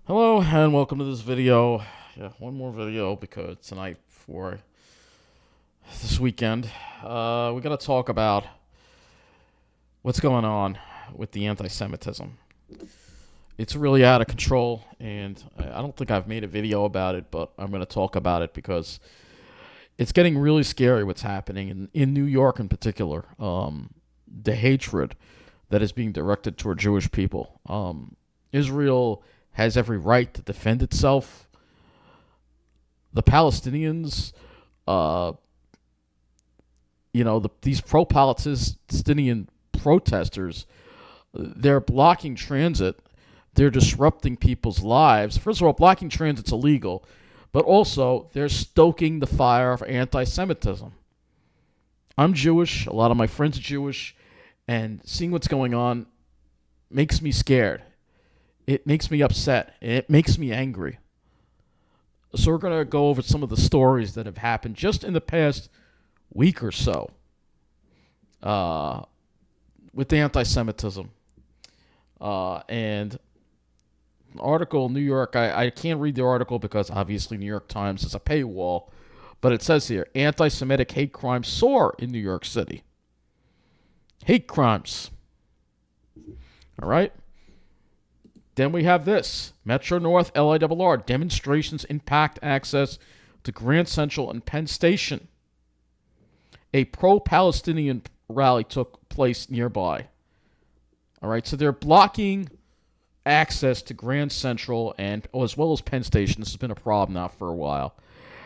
Hello and welcome to this video. Yeah, one more video because tonight for this weekend, we're gonna talk about what's going on with the anti-Semitism. It's really out of control, and I don't think I've made a video about it, but I'm gonna talk about it because it's getting really scary what's happening in New York in particular. The hatred that is being directed toward Jewish people. Israel has every right to defend itself. The Palestinians, these pro-Palestinian protesters, they're blocking transit. They're disrupting people's lives. First of all, blocking transit's illegal, but also they're stoking the fire of anti-Semitism. I'm Jewish. A lot of my friends are Jewish, and seeing what's going on makes me scared. It makes me upset. It makes me angry. So we're going to go over some of the stories that have happened just in the past week or so with the anti-Semitism. And an article in New York, I can't read the article because obviously New York Times is a paywall, but it says here, anti-Semitic hate crimes soar in New York City. Hate crimes. All right? Then we have this. Metro North LIRR. Demonstrations impact access to Grand Central and Penn Station. A pro-Palestinian rally took place nearby. All right, so they're blocking access to Grand Central and as well as Penn Station. This has been a problem now for a while.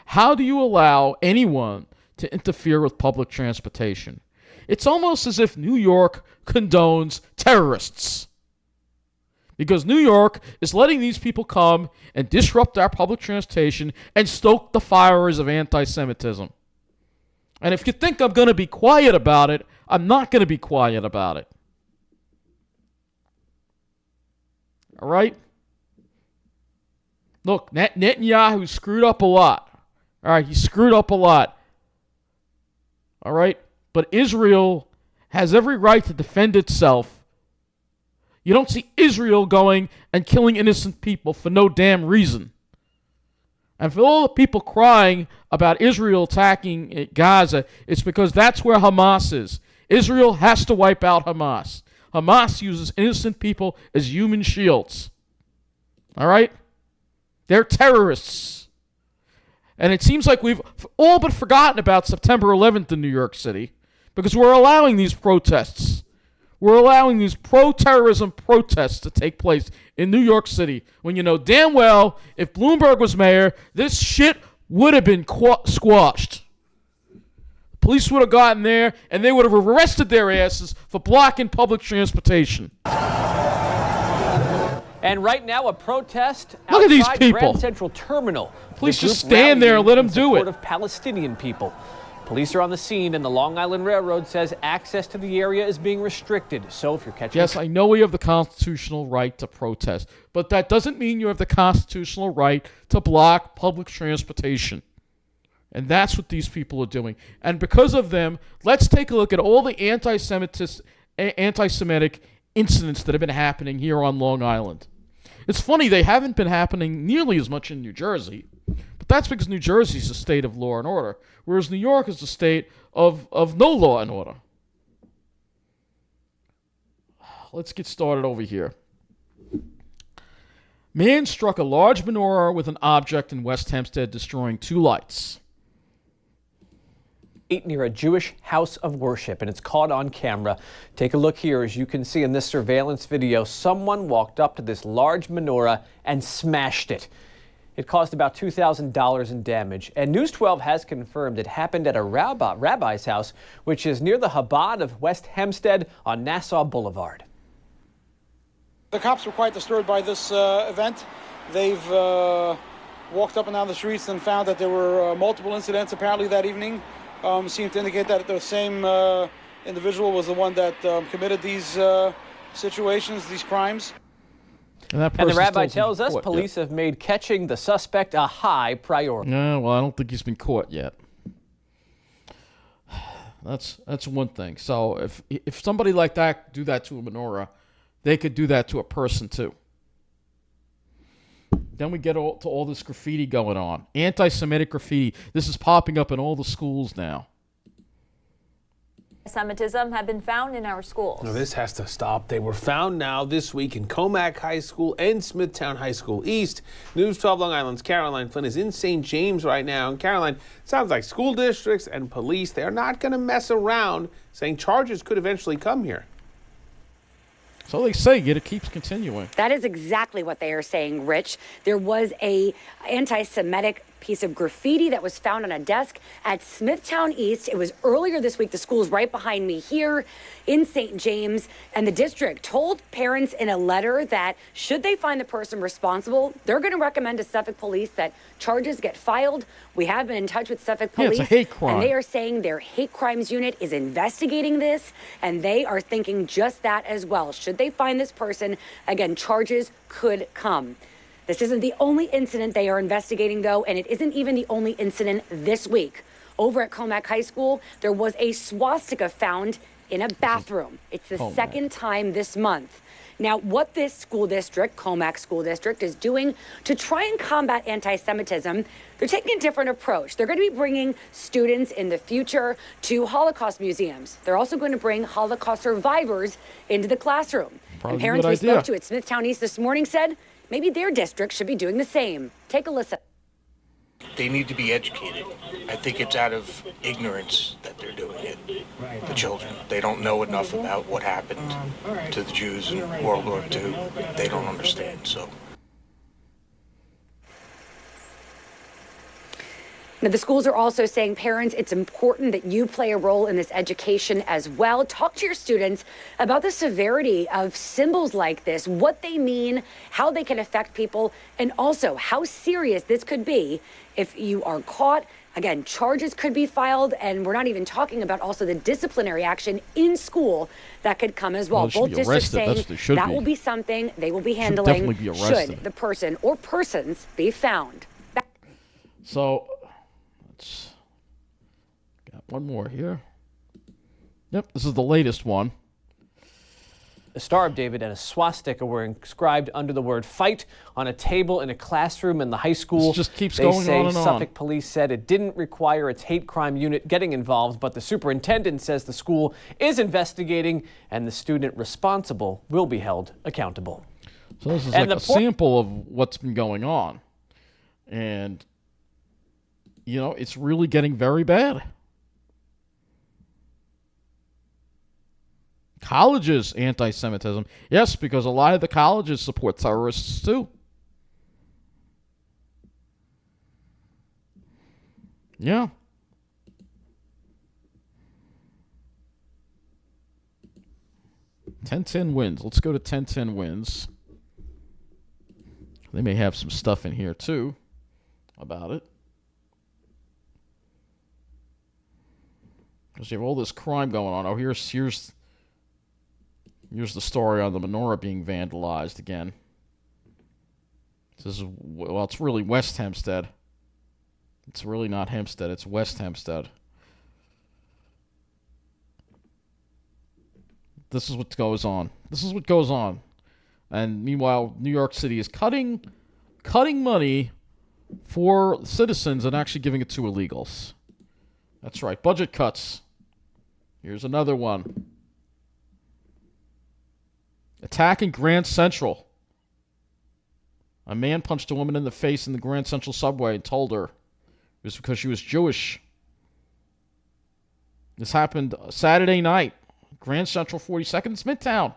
How do you allow anyone to interfere with public transportation? It's almost as if New York condones terrorists. Because New York is letting these people come and disrupt our public transportation and stoke the fires of anti-Semitism. And if you think I'm going to be quiet about it, I'm not going to be quiet about it. All right? Look, Netanyahu screwed up a lot. All right, he screwed up a lot. All right? But Israel has every right to defend itself. You don't see Israel going and killing innocent people for no damn reason. And for all the people crying about Israel attacking Gaza, it's because that's where Hamas is. Israel has to wipe out Hamas. Hamas uses innocent people as human shields. All right? They're terrorists. And it seems like we've all but forgotten about September 11th in New York City because we're allowing these protests. We're allowing these pro-terrorism protests to take place in New York City when you know damn well if Bloomberg was mayor, this shit would have been squashed. Police would have gotten there and they would have arrested their asses for blocking public transportation. And right now, a protest Look at these outside people. Grand Central Terminal. Police just stand there and let them do it. Of Palestinian people. Police are on the scene, and the Long Island Railroad says access to the area is being restricted. So if you're catching... Yes, I know we have the constitutional right to protest, but that doesn't mean you have the constitutional right to block public transportation. And that's what these people are doing. And because of them, let's take a look at all the anti-Semitic incidents that have been happening here on Long Island. It's funny, they haven't been happening nearly as much in New Jersey, but that's because New Jersey is a state of law and order, whereas New York is a state of no law and order. Let's get started over here. Man struck a large menorah with an object in West Hempstead, destroying 2 lights. Near a Jewish house of worship, and it's caught on camera. Take a look here. As you can see in this surveillance video, someone walked up to this large menorah and smashed it. It caused about $2,000 in damage, and News 12 has confirmed it happened at a rabbi's house, which is near the Chabad of West Hempstead on Nassau Boulevard. The cops were quite disturbed by this event. They've walked up and down the streets and found that there were multiple incidents apparently that evening. Seemed to indicate that the same individual was the one that committed these situations, these crimes. And the rabbi tells us police have made catching the suspect a high priority. No, well, I don't think he's been caught yet. That's one thing. So if somebody like that do that to a menorah, they could do that to a person too. Then we get to all this graffiti going on. Anti-Semitic graffiti. This is popping up in all the schools now. Anti-Semitism have been found in our schools. No, this has to stop. They were found now this week in Comac High School and Smithtown High School East. News 12 Long Island's Caroline Flynn is in St. James right now. And Caroline, sounds like school districts and police, they're not going to mess around, saying charges could eventually come here. So they say, yet it keeps continuing. That is exactly what they are saying, Rich. There was a anti-Semitic piece of graffiti that was found on a desk at Smithtown East. It was earlier this week. The school's right behind me here in St. James. And the district told parents in a letter that should they find the person responsible, they're going to recommend to Suffolk Police that charges get filed. We have been in touch with Suffolk Police. Yeah, it's a hate crime. And they are saying their hate crimes unit is investigating this. And they are thinking just that as well. Should they find this person, again, charges could come. This isn't the only incident they are investigating, though, and it isn't even the only incident this week. Over at Comac High School, there was a swastika found in a bathroom. It's the second time this month. Now, what this school district, Comac School District, is doing to try and combat anti-Semitism, they're taking a different approach. They're going to be bringing students in the future to Holocaust museums. They're also going to bring Holocaust survivors into the classroom. Probably and parents a we good idea. spoke to at Smithtown East this morning said maybe their district should be doing the same. Take a listen. They need to be educated. I think it's out of ignorance that they're doing it. The children, they don't know enough about what happened to the Jews in World War II. They don't understand, so. Now, the schools are also saying, parents, it's important that you play a role in this education as well. Talk to your students about the severity of symbols like this, what they mean, how they can affect people, and also how serious this could be if you are caught. Again, charges could be filed, and we're not even talking about also the disciplinary action in school that could come as well. Well, both districts saying that be. will be something they will be handling definitely be arrested. should the person or persons be found. So, got one more here. Yep, this is the latest one. A Star of David and a swastika were inscribed under the word fight on a table in a classroom in the high school. This just keeps They going say on and on. Suffolk Police said it didn't require its hate crime unit getting involved, but the superintendent says the school is investigating and the student responsible will be held accountable. So this is And like a the sample of what's been going on. And, you know, it's really getting very bad. Colleges, anti-Semitism. Yes, because a lot of the colleges support terrorists too. Yeah. $10-10 wins. Let's go to $10-10 wins. They may have some stuff in here too about it. Because you have all this crime going on. Oh, here's the story on the menorah being vandalized again. This is, well, it's really West Hempstead. It's really not Hempstead. It's West Hempstead. This is what goes on. This is what goes on. And meanwhile, New York City is cutting money for citizens and actually giving it to illegals. That's right. Budget cuts. Here's another one. Attack in Grand Central. A man punched a woman in the face in the Grand Central subway and told her it was because she was Jewish. This happened Saturday night. Grand Central 42nd in Smithtown.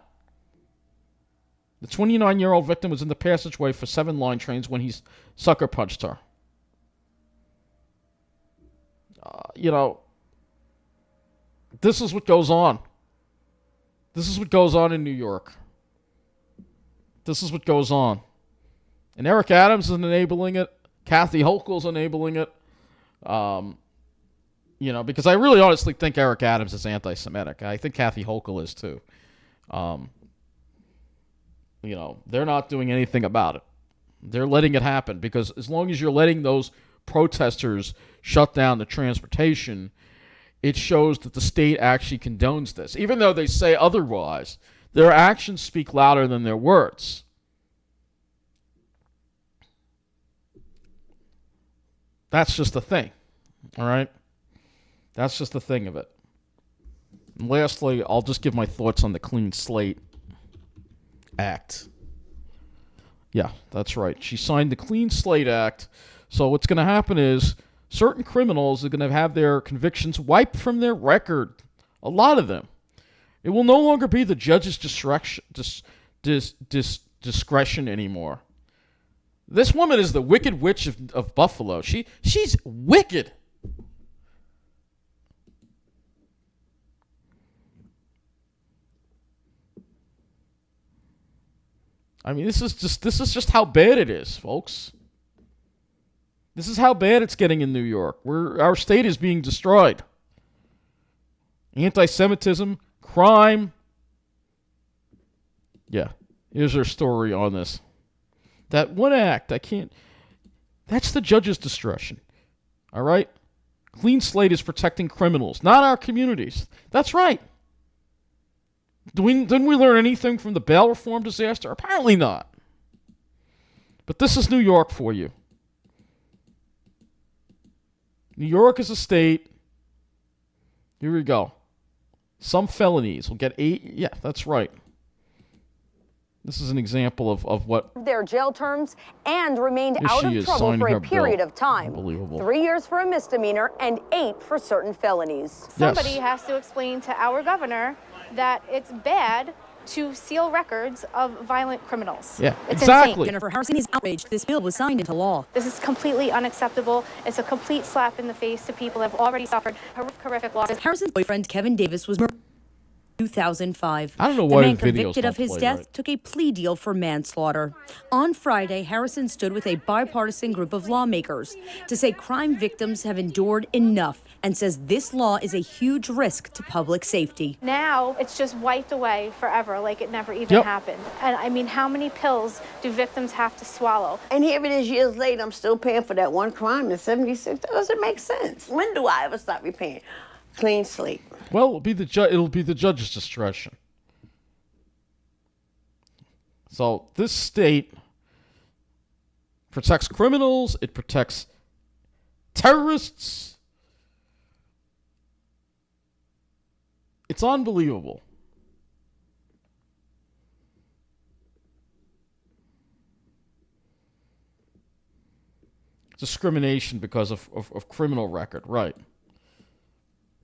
The 29-year-old victim was in the passageway for 7 line trains when he sucker punched her. You know, this is what goes on. This is what goes on in New York. This is what goes on. And Eric Adams is enabling it. Kathy Hochul is enabling it. You know, because I really honestly think Eric Adams is anti-Semitic. I think Kathy Hochul is too. You know, they're not doing anything about it. They're letting it happen because as long as you're letting those protesters shut down the transportation, it shows that the state actually condones this. Even though they say otherwise, their actions speak louder than their words. That's just the thing. All right? That's just the thing of it. And lastly, I'll just give my thoughts on the Clean Slate Act. Yeah, that's right. She signed the Clean Slate Act. So what's going to happen is certain criminals are going to have their convictions wiped from their record. A lot of them. It will no longer be the judge's discretion anymore. This woman is the Wicked Witch of Buffalo. She's wicked. I mean, this is just how bad it is, folks. This is how bad it's getting in New York. Our state is being destroyed. Anti-Semitism, crime. Yeah, here's her story on this. That one act, that's the judge's discretion. All right? Clean Slate is protecting criminals, not our communities. That's right. Didn't we learn anything from the bail reform disaster? Apparently not. But this is New York for you. New York is a state. Here we go. Some felonies will get 8. Yeah, that's right. This is an example of what their jail terms and remained out of trouble signing for her a period bill. of time. Unbelievable. 3 years for a misdemeanor and 8 for certain felonies. Somebody Yes. has to explain to our governor that it's bad to seal records of violent criminals. Yeah, It's exactly. insane. Jennifer Harrison is outraged this bill was signed into law. This is completely unacceptable. It's a complete slap in the face to people who have already suffered horrific losses. Harrison's boyfriend, Kevin Davis, was murdered in 2005. I don't know the why man the videos convicted of don't his play death right. took a plea deal for manslaughter. On Friday, Harrison stood with a bipartisan group of lawmakers to say crime victims have endured enough and says this law is a huge risk to public safety. Now it's just wiped away forever, like it never even Yep. happened. And I mean, how many pills do victims have to swallow? And here it is years later, I'm still paying for that one crime in 76. That doesn't make sense. When do I ever stop repaying? Clean slate. Well, it'll be the judge's discretion. So this state protects criminals. It protects terrorists. It's unbelievable. Discrimination because of criminal record, right.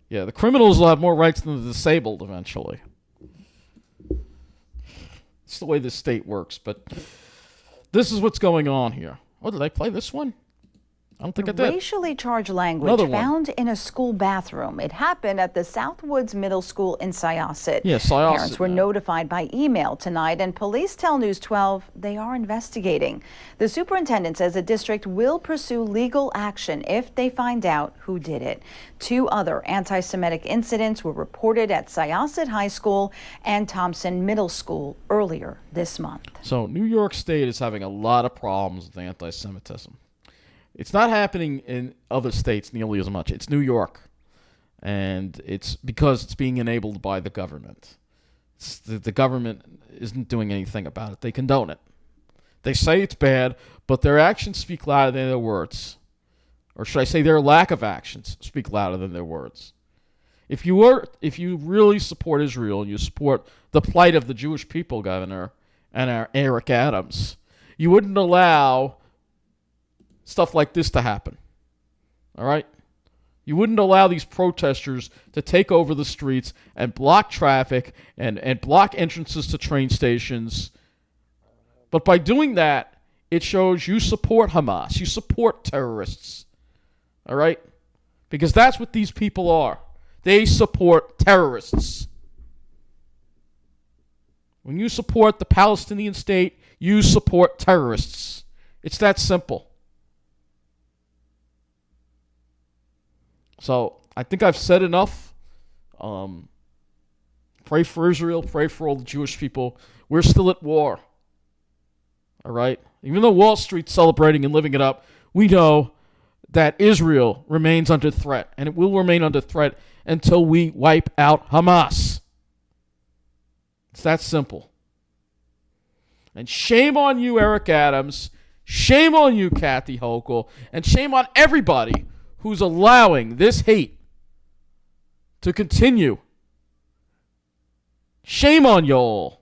Yeah, the criminals will have more rights than the disabled eventually. It's the way this state works, but this is what's going on here. Oh, did I play this one? I don't think I did. Racially charged language Another one. found in a school bathroom. It happened at the Southwoods Middle School in Syosset. Yeah, Syosset, Parents were yeah. notified by email tonight, and police tell News 12 they are investigating. The superintendent says the district will pursue legal action if they find out who did it. 2 other anti-Semitic incidents were reported at Syosset High School and Thompson Middle School earlier this month. So New York State is having a lot of problems with anti-Semitism. It's not happening in other states nearly as much. It's New York. And it's because it's being enabled by the government. The government isn't doing anything about it. They condone it. They say it's bad, but their actions speak louder than their words. Or should I say their lack of actions speak louder than their words. If you really support Israel and you support the plight of the Jewish people, Governor, and our Eric Adams, you wouldn't allow stuff like this to happen. All right? You wouldn't allow these protesters to take over the streets and block traffic and block entrances to train stations. But by doing that, it shows you support Hamas. You support terrorists. All right? Because that's what these people are. They support terrorists. When you support the Palestinian state, you support terrorists. It's that simple. So I think I've said enough. Pray for Israel. Pray for all the Jewish people. We're still at war. All right? Even though Wall Street's celebrating and living it up, we know that Israel remains under threat, and it will remain under threat until we wipe out Hamas. It's that simple. And shame on you, Eric Adams. Shame on you, Kathy Hochul, and shame on everybody who's allowing this hate to continue. Shame on y'all.